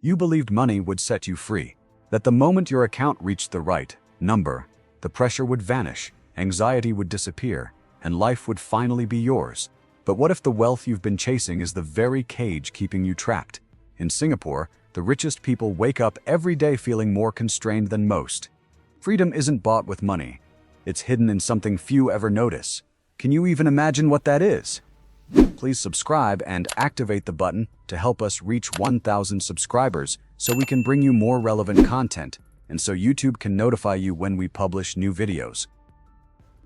You believed money would set you free, that the moment your account reached the right number, the pressure would vanish, anxiety would disappear, and life would finally be yours. But what if the wealth you've been chasing is the very cage keeping you trapped? In Singapore, the richest people wake up every day feeling more constrained than most. Freedom isn't bought with money. It's hidden in something few ever notice. Can you even imagine what that is? Please subscribe and activate the button to help us reach 1,000 subscribers so we can bring you more relevant content and so YouTube can notify you when we publish new videos.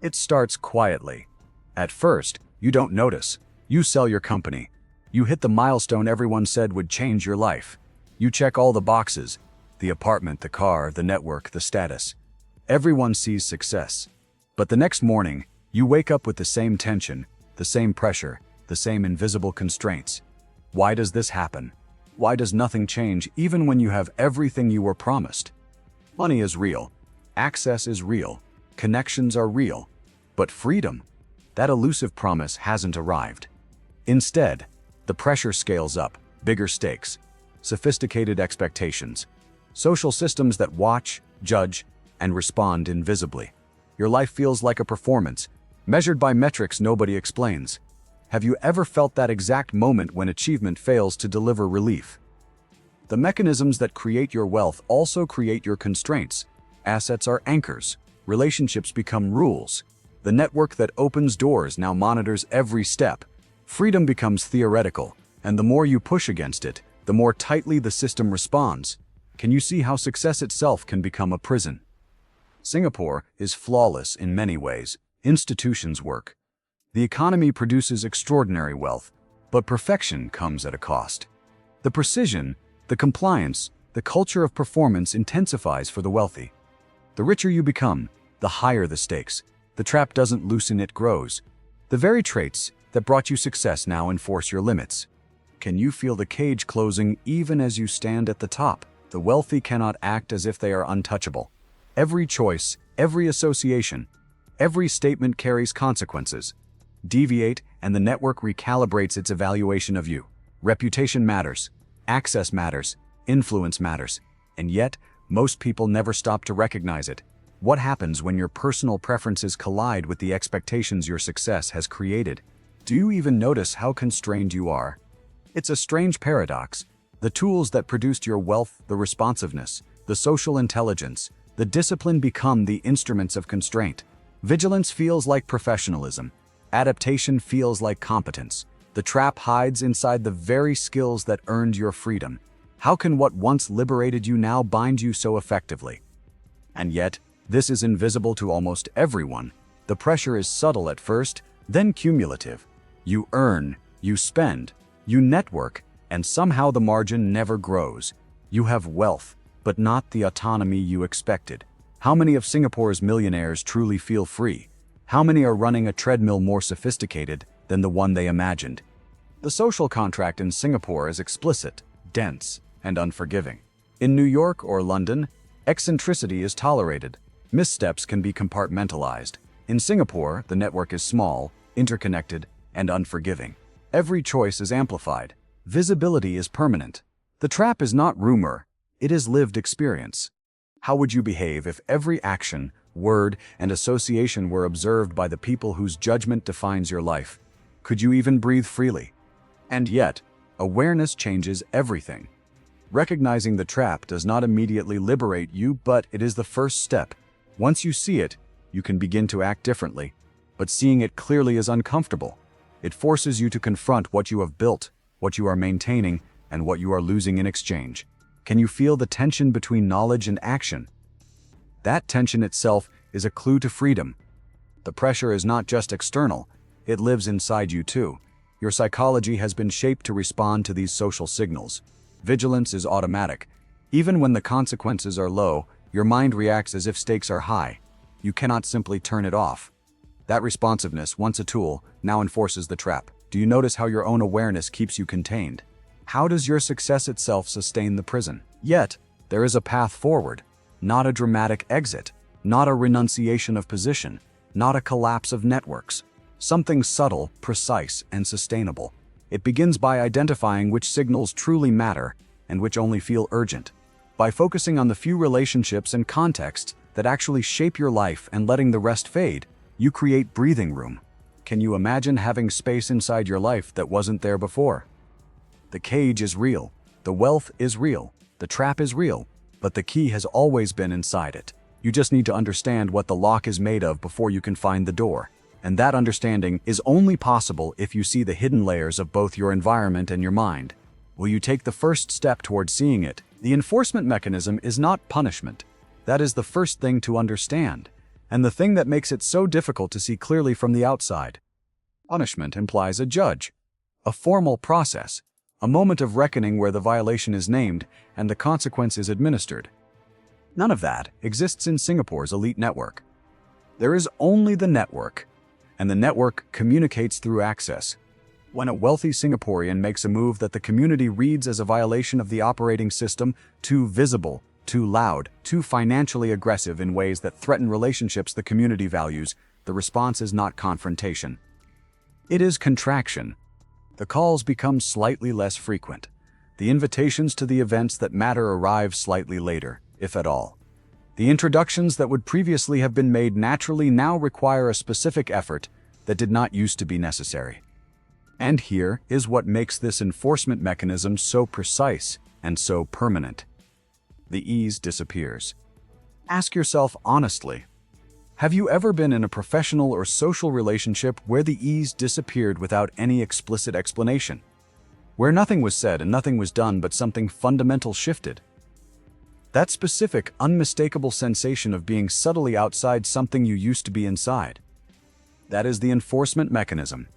It starts quietly. At first, you don't notice. You sell your company. You hit the milestone everyone said would change your life. You check all the boxes: the apartment, the car, the network, the status. Everyone sees success. But the next morning, you wake up with the same tension, the same pressure, the same invisible constraints. Why does this happen? Why does nothing change even when you have everything you were promised? Money is real. Access is real. Connections are real. But freedom, that elusive promise hasn't arrived. Instead, the pressure scales up: bigger stakes, sophisticated expectations, social systems that watch, judge, and respond invisibly. Your life feels like a performance, measured by metrics nobody explains. Have you ever felt that exact moment when achievement fails to deliver relief? The mechanisms that create your wealth also create your constraints. Assets are anchors. Relationships become rules. The network that opens doors now monitors every step. Freedom becomes theoretical, and the more you push against it, the more tightly the system responds. Can you see how success itself can become a prison? Singapore is flawless in many ways. Institutions work. The economy produces extraordinary wealth, but perfection comes at a cost. The precision, the compliance, the culture of performance intensifies for the wealthy. The richer you become, the higher the stakes. The trap doesn't loosen, it grows. The very traits that brought you success now enforce your limits. Can you feel the cage closing even as you stand at the top? The wealthy cannot act as if they are untouchable. Every choice, every association, every statement carries consequences. Deviate, and the network recalibrates its evaluation of you. Reputation matters. Access matters. Influence matters. And yet, most people never stop to recognize it. What happens when your personal preferences collide with the expectations your success has created? Do you even notice how constrained you are? It's a strange paradox. The tools that produced your wealth, the responsiveness, the social intelligence, the discipline become the instruments of constraint. Vigilance feels like professionalism. Adaptation feels like competence. The trap hides inside the very skills that earned your freedom. How can what once liberated you now bind you so effectively? And yet, this is invisible to almost everyone. The pressure is subtle at first, then cumulative. You earn, you spend, you network, and somehow the margin never grows. You have wealth, but not the autonomy you expected. How many of Singapore's millionaires truly feel free? How many are running a treadmill more sophisticated than the one they imagined? The social contract in Singapore is explicit, dense, and unforgiving. In New York or London, eccentricity is tolerated. Missteps can be compartmentalized. In Singapore, the network is small, interconnected, and unforgiving. Every choice is amplified. Visibility is permanent. The trap is not rumor, it is lived experience. How would you behave if every action, word, and association were observed by the people whose judgment defines your life? Could you even breathe freely? And yet, awareness changes everything. Recognizing the trap does not immediately liberate you, but it is the first step. Once you see it, you can begin to act differently. But seeing it clearly is uncomfortable. It forces you to confront what you have built, what you are maintaining, and what you are losing in exchange. Can you feel the tension between knowledge and action? That tension itself is a clue to freedom. The pressure is not just external, it lives inside you too. Your psychology has been shaped to respond to these social signals. Vigilance is automatic. Even when the consequences are low, your mind reacts as if stakes are high. You cannot simply turn it off. That responsiveness, once a tool, now enforces the trap. Do you notice how your own awareness keeps you contained? How does your success itself sustain the prison? Yet, there is a path forward. Not a dramatic exit. Not a renunciation of position. Not a collapse of networks. Something subtle, precise, and sustainable. It begins by identifying which signals truly matter, and which only feel urgent. By focusing on the few relationships and contexts that actually shape your life and letting the rest fade, you create breathing room. Can you imagine having space inside your life that wasn't there before? The cage is real, the wealth is real, the trap is real, but the key has always been inside it. You just need to understand what the lock is made of before you can find the door. And that understanding is only possible if you see the hidden layers of both your environment and your mind. Will you take the first step toward seeing it? The enforcement mechanism is not punishment. That is the first thing to understand, and the thing that makes it so difficult to see clearly from the outside. Punishment implies a judge, a formal process, a moment of reckoning where the violation is named and the consequence is administered. None of that exists in Singapore's elite network. There is only the network, and the network communicates through access. When a wealthy Singaporean makes a move that the community reads as a violation of the operating system, too visible, too loud, too financially aggressive in ways that threaten relationships the community values, the response is not confrontation. It is contraction. The calls become slightly less frequent. The invitations to the events that matter arrive slightly later, if at all. The introductions that would previously have been made naturally now require a specific effort that did not used to be necessary. And here is what makes this enforcement mechanism so precise and so permanent. The ease disappears. Ask yourself honestly, have you ever been in a professional or social relationship where the ease disappeared without any explicit explanation? Where nothing was said and nothing was done but something fundamental shifted? That specific, unmistakable sensation of being subtly outside something you used to be inside. That is the enforcement mechanism.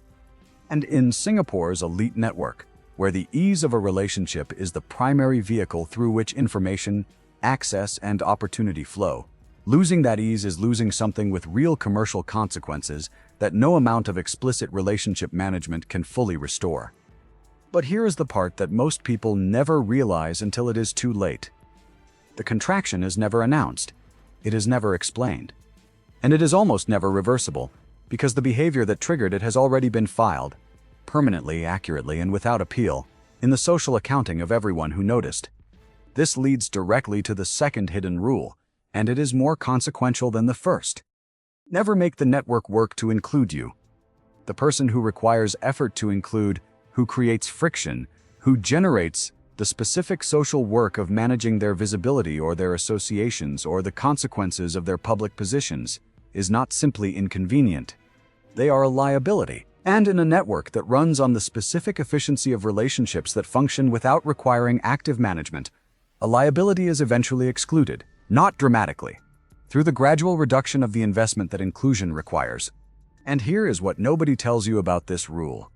And in Singapore's elite network, where the ease of a relationship is the primary vehicle through which information, access, and opportunity flow, losing that ease is losing something with real commercial consequences that no amount of explicit relationship management can fully restore. But here is the part that most people never realize until it is too late. The contraction is never announced. It is never explained. And it is almost never reversible, because the behavior that triggered it has already been filed, permanently, accurately, and without appeal, in the social accounting of everyone who noticed. This leads directly to the second hidden rule, and it is more consequential than the first. Never make the network work to include you. The person who requires effort to include, who creates friction, who generates the specific social work of managing their visibility or their associations or the consequences of their public positions, is not simply inconvenient. They are a liability. And in a network that runs on the specific efficiency of relationships that function without requiring active management, a liability is eventually excluded, not dramatically, through the gradual reduction of the investment that inclusion requires. And here is what nobody tells you about this rule.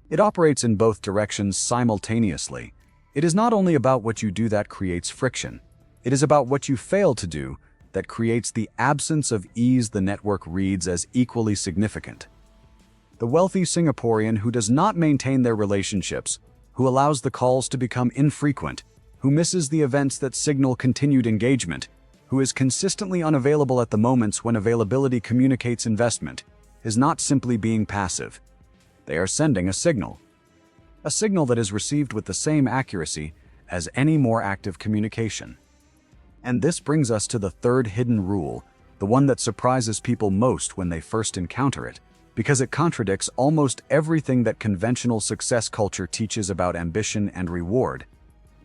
It operates in both directions simultaneously. It is not only about what you do that creates friction. It is about what you fail to do that creates the absence of ease the network reads as equally significant. The wealthy Singaporean who does not maintain their relationships, who allows the calls to become infrequent, who misses the events that signal continued engagement, who is consistently unavailable at the moments when availability communicates investment, is not simply being passive. They are sending a signal that is received with the same accuracy as any more active communication. And this brings us to the third hidden rule, the one that surprises people most when they first encounter it, because it contradicts almost everything that conventional success culture teaches about ambition and reward.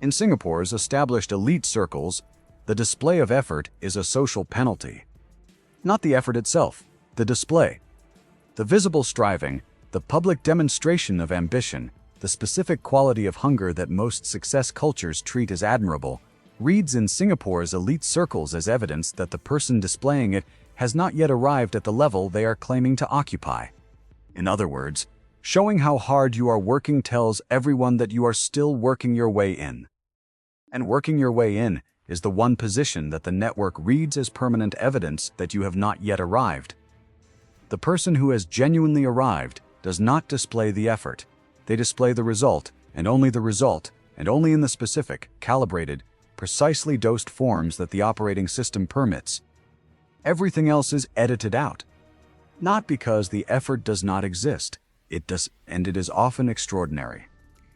In Singapore's established elite circles, the display of effort is a social penalty. Not the effort itself, the display. The visible striving, the public demonstration of ambition, the specific quality of hunger that most success cultures treat as admirable, reads in Singapore's elite circles as evidence that the person displaying it has not yet arrived at the level they are claiming to occupy. In other words, showing how hard you are working tells everyone that you are still working your way in. And working your way in is the one position that the network reads as permanent evidence that you have not yet arrived. The person who has genuinely arrived does not display the effort. They display the result, and only in the specific, calibrated, precisely dosed forms that the operating system permits. Everything else is edited out. Not because the effort does not exist, it does, and it is often extraordinary.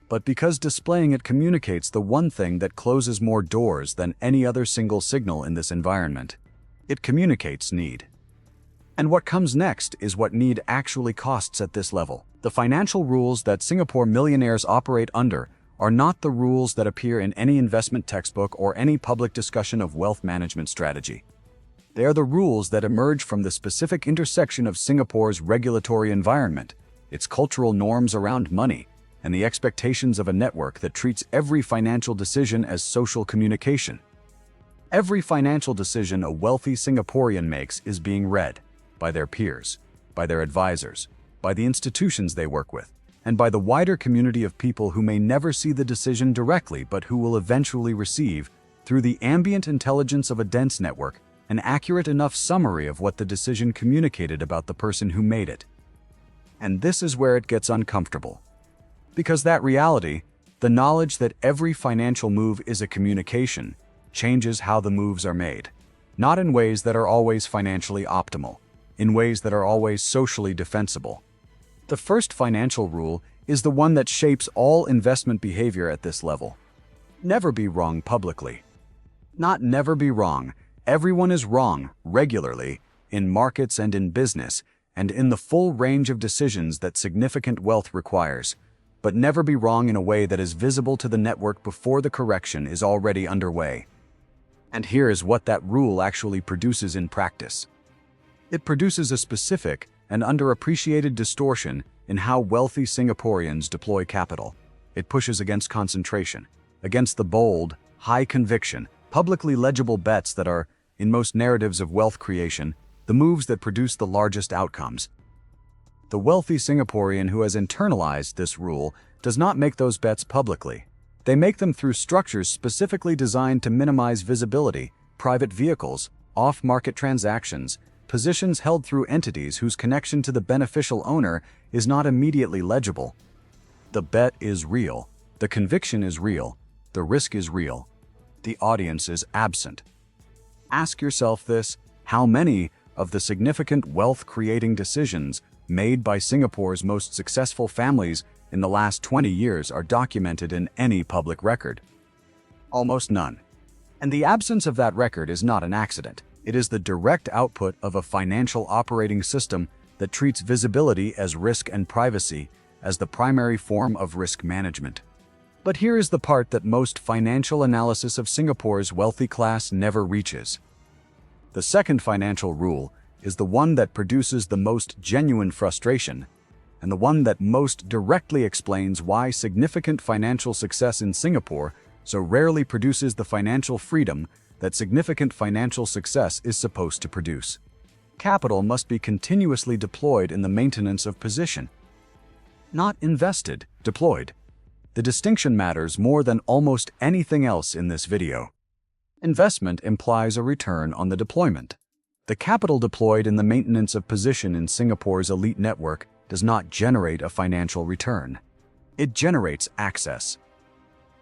but because displaying it communicates the one thing that closes more doors than any other single signal in this environment. It communicates need. And what comes next is what need actually costs at this level. The financial rules that Singapore millionaires operate under are not the rules that appear in any investment textbook or any public discussion of wealth management strategy. They are the rules that emerge from the specific intersection of Singapore's regulatory environment, its cultural norms around money, and the expectations of a network that treats every financial decision as social communication. Every financial decision a wealthy Singaporean makes is being read by their peers, by their advisors, by the institutions they work with, and by the wider community of people who may never see the decision directly but who will eventually receive, through the ambient intelligence of a dense network, an accurate enough summary of what the decision communicated about the person who made it. And this is where it gets uncomfortable. Because that reality, the knowledge that every financial move is a communication, changes how the moves are made. Not in ways that are always financially optimal, in ways that are always socially defensible. The first financial rule is the one that shapes all investment behavior at this level. Never be wrong publicly. Not never be wrong. Everyone is wrong, regularly, in markets and in business, and in the full range of decisions that significant wealth requires, but never be wrong in a way that is visible to the network before the correction is already underway. And here is what that rule actually produces in practice. It produces a specific and underappreciated distortion in how wealthy Singaporeans deploy capital. It pushes against concentration, against the bold, high-conviction, publicly legible bets that are, in most narratives of wealth creation, the moves that produce the largest outcomes. The wealthy Singaporean who has internalized this rule does not make those bets publicly. They make them through structures specifically designed to minimize visibility, private vehicles, off-market transactions, positions held through entities whose connection to the beneficial owner is not immediately legible. The bet is real, the conviction is real, the risk is real, the audience is absent. Ask yourself this: how many of the significant wealth-creating decisions made by Singapore's most successful families in the last 20 years are documented in any public record? Almost none. And the absence of that record is not an accident. It is the direct output of a financial operating system that treats visibility as risk and privacy as the primary form of risk management. But here is the part that most financial analysis of Singapore's wealthy class never reaches. The second financial rule is the one that produces the most genuine frustration, and the one that most directly explains why significant financial success in Singapore so rarely produces the financial freedom that significant financial success is supposed to produce. Capital must be continuously deployed in the maintenance of position. Not invested, deployed. The distinction matters more than almost anything else in this video. Investment implies a return on the deployment. The capital deployed in the maintenance of position in Singapore's elite network does not generate a financial return. It generates access.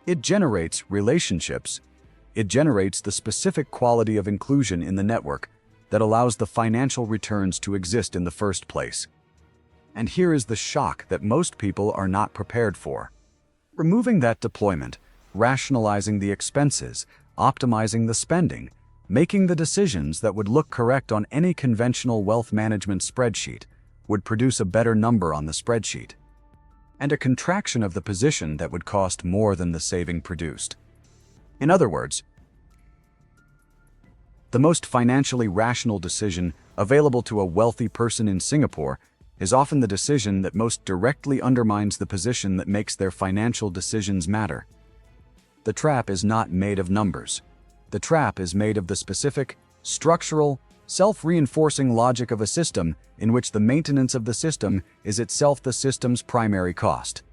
It generates relationships. It generates the specific quality of inclusion in the network that allows the financial returns to exist in the first place. And here is the shock that most people are not prepared for. Removing that deployment, rationalizing the expenses, optimizing the spending, making the decisions that would look correct on any conventional wealth management spreadsheet would produce a better number on the spreadsheet, and a contraction of the position that would cost more than the saving produced. In other words, the most financially rational decision available to a wealthy person in Singapore is often the decision that most directly undermines the position that makes their financial decisions matter. The trap is not made of numbers. The trap is made of the specific, structural, self-reinforcing logic of a system in which the maintenance of the system is itself the system's primary cost.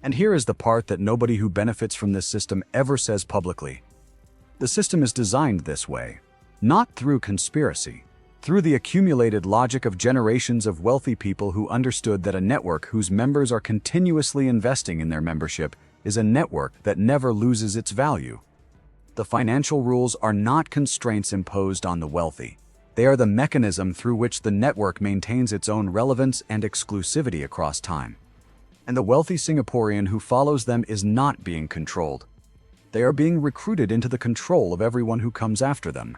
And here is the part that nobody who benefits from this system ever says publicly. The system is designed this way, not through conspiracy, through the accumulated logic of generations of wealthy people who understood that a network whose members are continuously investing in their membership is a network that never loses its value. The financial rules are not constraints imposed on the wealthy. They are the mechanism through which the network maintains its own relevance and exclusivity across time. And the wealthy Singaporean who follows them is not being controlled. They are being recruited into the control of everyone who comes after them.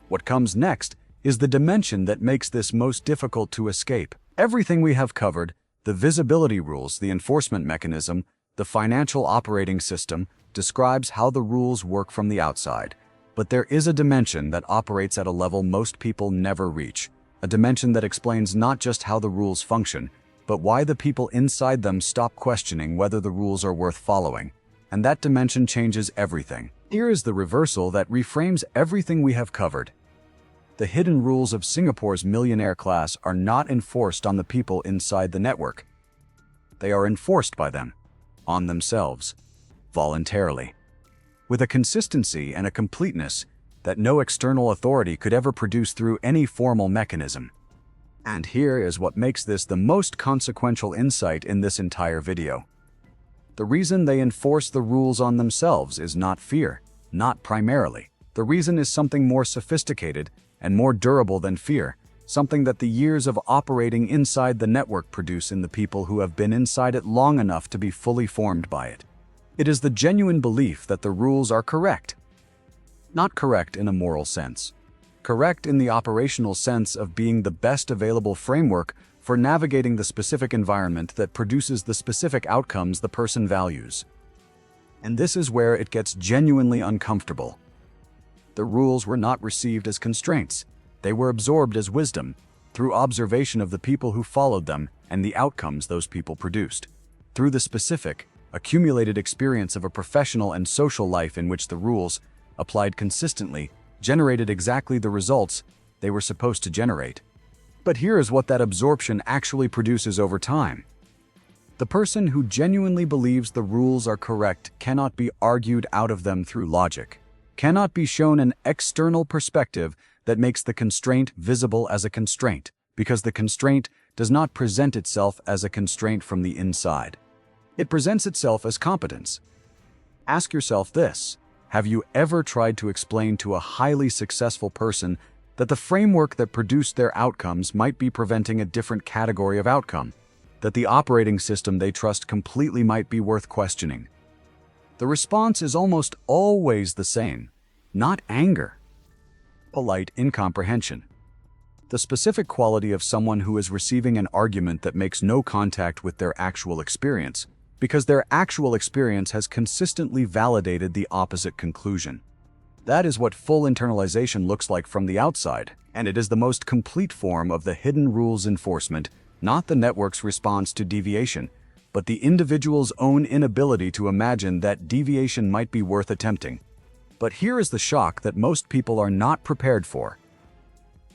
What comes next is the dimension that makes this most difficult to escape. Everything we have covered, the visibility rules, the enforcement mechanism, the financial operating system, describes how the rules work from the outside. But there is a dimension that operates at a level most people never reach, a dimension that explains not just how the rules function, but why the people inside them stop questioning whether the rules are worth following. And that dimension changes everything. Here is the reversal that reframes everything we have covered. The hidden rules of Singapore's millionaire class are not enforced on the people inside the network. They are enforced by them, on themselves, voluntarily, with a consistency and a completeness that no external authority could ever produce through any formal mechanism. And here is what makes this the most consequential insight in this entire video. The reason they enforce the rules on themselves is not fear, not primarily. The reason is something more sophisticated and more durable than fear, something that the years of operating inside the network produce in the people who have been inside it long enough to be fully formed by it. It is the genuine belief that the rules are correct. Not correct in a moral sense. Correct in the operational sense of being the best available framework for navigating the specific environment that produces the specific outcomes the person values. And this is where it gets genuinely uncomfortable. The rules were not received as constraints. They were absorbed as wisdom, through observation of the people who followed them and the outcomes those people produced. Through the specific, accumulated experience of a professional and social life in which the rules, applied consistently, generated exactly the results they were supposed to generate. But here is what that absorption actually produces over time. The person who genuinely believes the rules are correct cannot be argued out of them through logic, cannot be shown an external perspective that makes the constraint visible as a constraint, because the constraint does not present itself as a constraint from the inside. It presents itself as competence. Ask yourself this: have you ever tried to explain to a highly successful person that the framework that produced their outcomes might be preventing a different category of outcome, that the operating system they trust completely might be worth questioning? The response is almost always the same: not anger, polite incomprehension. The specific quality of someone who is receiving an argument that makes no contact with their actual experience, because their actual experience has consistently validated the opposite conclusion. That is what full internalization looks like from the outside, and it is the most complete form of the hidden rules enforcement, not the network's response to deviation, but the individual's own inability to imagine that deviation might be worth attempting. But here is the shock that most people are not prepared for.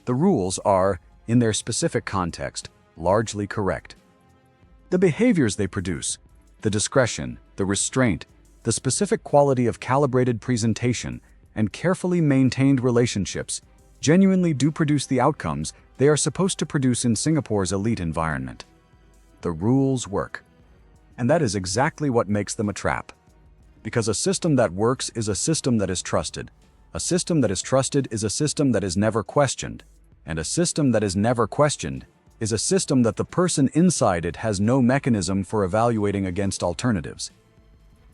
The rules are, in their specific context, largely correct. The behaviors they produce, the discretion, the restraint, the specific quality of calibrated presentation, and carefully maintained relationships genuinely do produce the outcomes they are supposed to produce in Singapore's elite environment. The rules work. And that is exactly what makes them a trap. Because a system that works is a system that is trusted. A system that is trusted is a system that is never questioned. And a system that is never questioned is a system that the person inside it has no mechanism for evaluating against alternatives.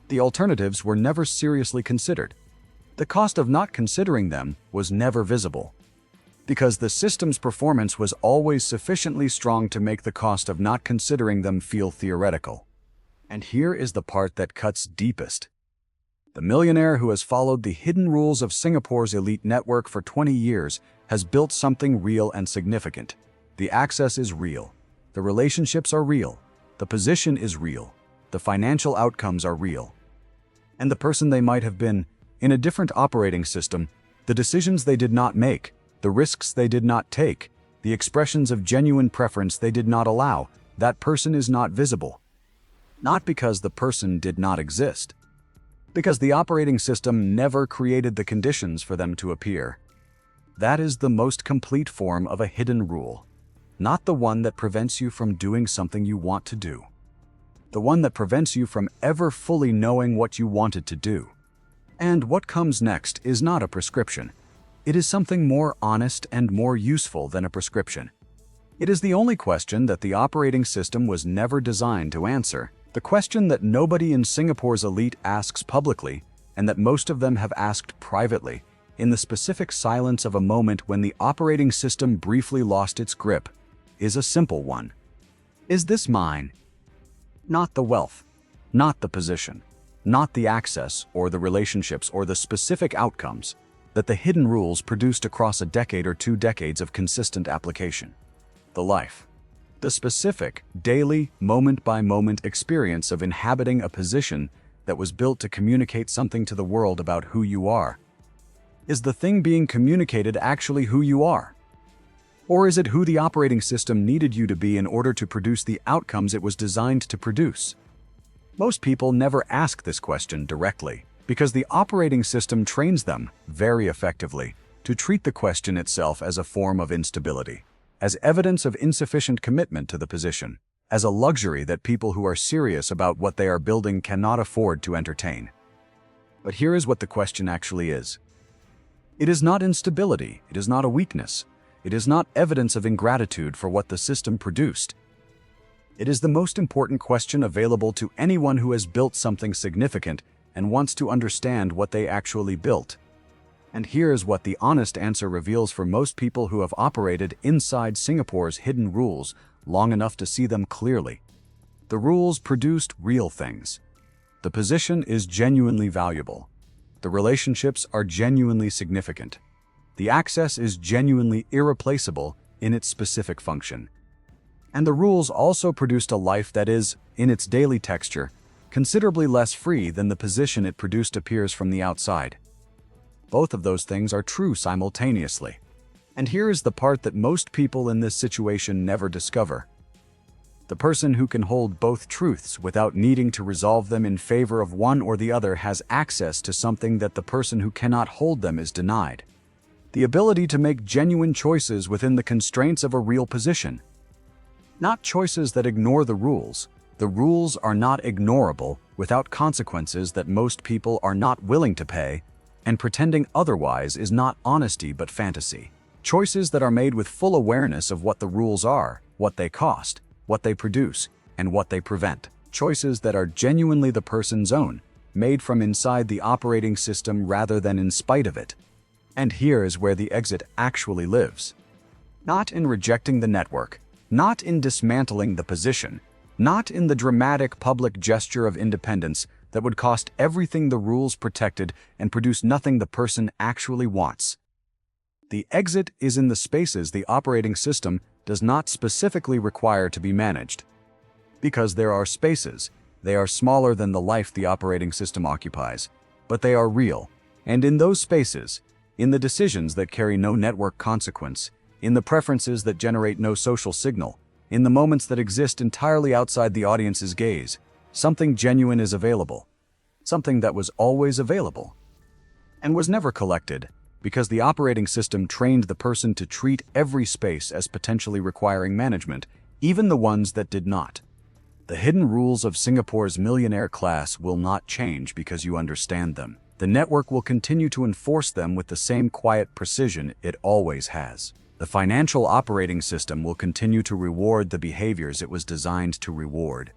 The alternatives were never seriously considered. The cost of not considering them was never visible, because the system's performance was always sufficiently strong to make the cost of not considering them feel theoretical. And here is the part that cuts deepest. The millionaire who has followed the hidden rules of Singapore's elite network for 20 years has built something real and significant. The access is real. The relationships are real. The position is real. The financial outcomes are real. And the person they might have been, in a different operating system, the decisions they did not make, the risks they did not take, the expressions of genuine preference they did not allow, that person is not visible. Not because the person did not exist, because the operating system never created the conditions for them to appear. That is the most complete form of a hidden rule, not the one that prevents you from doing something you want to do, the one that prevents you from ever fully knowing what you wanted to do. And what comes next is not a prescription. It is something more honest and more useful than a prescription. It is the only question that the operating system was never designed to answer, the question that nobody in Singapore's elite asks publicly, and that most of them have asked privately, in the specific silence of a moment when the operating system briefly lost its grip, is a simple one. Is this mine? Not the wealth, not the position, not the access or the relationships or the specific outcomes that the hidden rules produced across a decade or 2 decades of consistent application. The life, the specific, daily, moment-by-moment experience of inhabiting a position that was built to communicate something to the world about who you are. Is the thing being communicated actually who you are? Or is it who the operating system needed you to be in order to produce the outcomes it was designed to produce? Most people never ask this question directly, because the operating system trains them, very effectively, to treat the question itself as a form of instability, as evidence of insufficient commitment to the position, as a luxury that people who are serious about what they are building cannot afford to entertain. But here is what the question actually is. It is not instability, it is not a weakness, it is not evidence of ingratitude for what the system produced. It is the most important question available to anyone who has built something significant and wants to understand what they actually built. And here is what the honest answer reveals for most people who have operated inside Singapore's hidden rules long enough to see them clearly. The rules produced real things. The position is genuinely valuable. The relationships are genuinely significant. The access is genuinely irreplaceable in its specific function. And the rules also produced a life that is, in its daily texture, considerably less free than the position it produced appears from the outside. Both of those things are true simultaneously. And here is the part that most people in this situation never discover. The person who can hold both truths without needing to resolve them in favor of one or the other has access to something that the person who cannot hold them is denied. The ability to make genuine choices within the constraints of a real position. Not choices that ignore the rules. The rules are not ignorable without consequences that most people are not willing to pay, and pretending otherwise is not honesty but fantasy. Choices that are made with full awareness of what the rules are, what they cost, what they produce, and what they prevent. Choices that are genuinely the person's own, made from inside the operating system rather than in spite of it. And here is where the exit actually lives. Not in rejecting the network, not in dismantling the position, not in the dramatic public gesture of independence that would cost everything the rules protected and produce nothing the person actually wants. The exit is in the spaces the operating system does not specifically require to be managed. Because there are spaces, they are smaller than the life the operating system occupies, but they are real. And in those spaces, in the decisions that carry no network consequence, in the preferences that generate no social signal, in the moments that exist entirely outside the audience's gaze, something genuine is available. Something that was always available. And was never collected, because the operating system trained the person to treat every space as potentially requiring management, even the ones that did not. The hidden rules of Singapore's millionaire class will not change because you understand them. The network will continue to enforce them with the same quiet precision it always has. The financial operating system will continue to reward the behaviors it was designed to reward.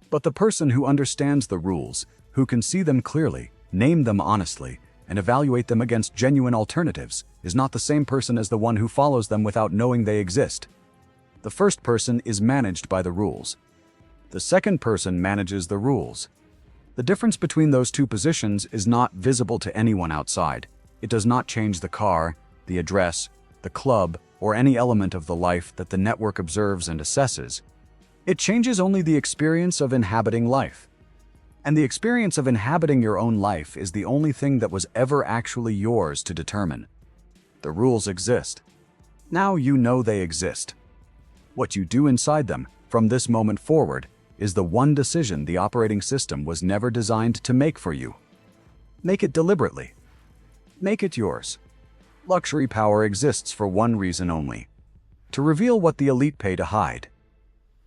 But the person who understands the rules, who can see them clearly, name them honestly, and evaluate them against genuine alternatives, is not the same person as the one who follows them without knowing they exist. The first person is managed by the rules. The second person manages the rules. The difference between those two positions is not visible to anyone outside. It does not change the car, the address, the club, or any element of the life that the network observes and assesses. It changes only the experience of inhabiting life. And the experience of inhabiting your own life is the only thing that was ever actually yours to determine. The rules exist. Now you know they exist. What you do inside them, from this moment forward, is the one decision the operating system was never designed to make for you. Make it deliberately. Make it yours. Luxury power exists for one reason only: to reveal what the elite pay to hide.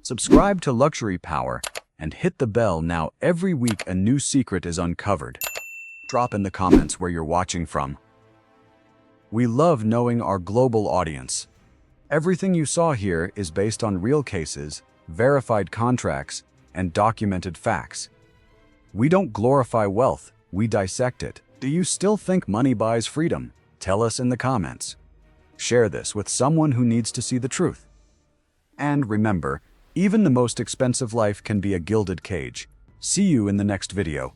Subscribe to Luxury Power and hit the bell now. Every week a new secret is uncovered. Drop in the comments where you're watching from. We love knowing our global audience. Everything you saw here is based on real cases, verified contracts, and documented facts. We don't glorify wealth, we dissect it. Do you still think money buys freedom? Tell us in the comments. Share this with someone who needs to see the truth. And remember, even the most expensive life can be a gilded cage. See you in the next video.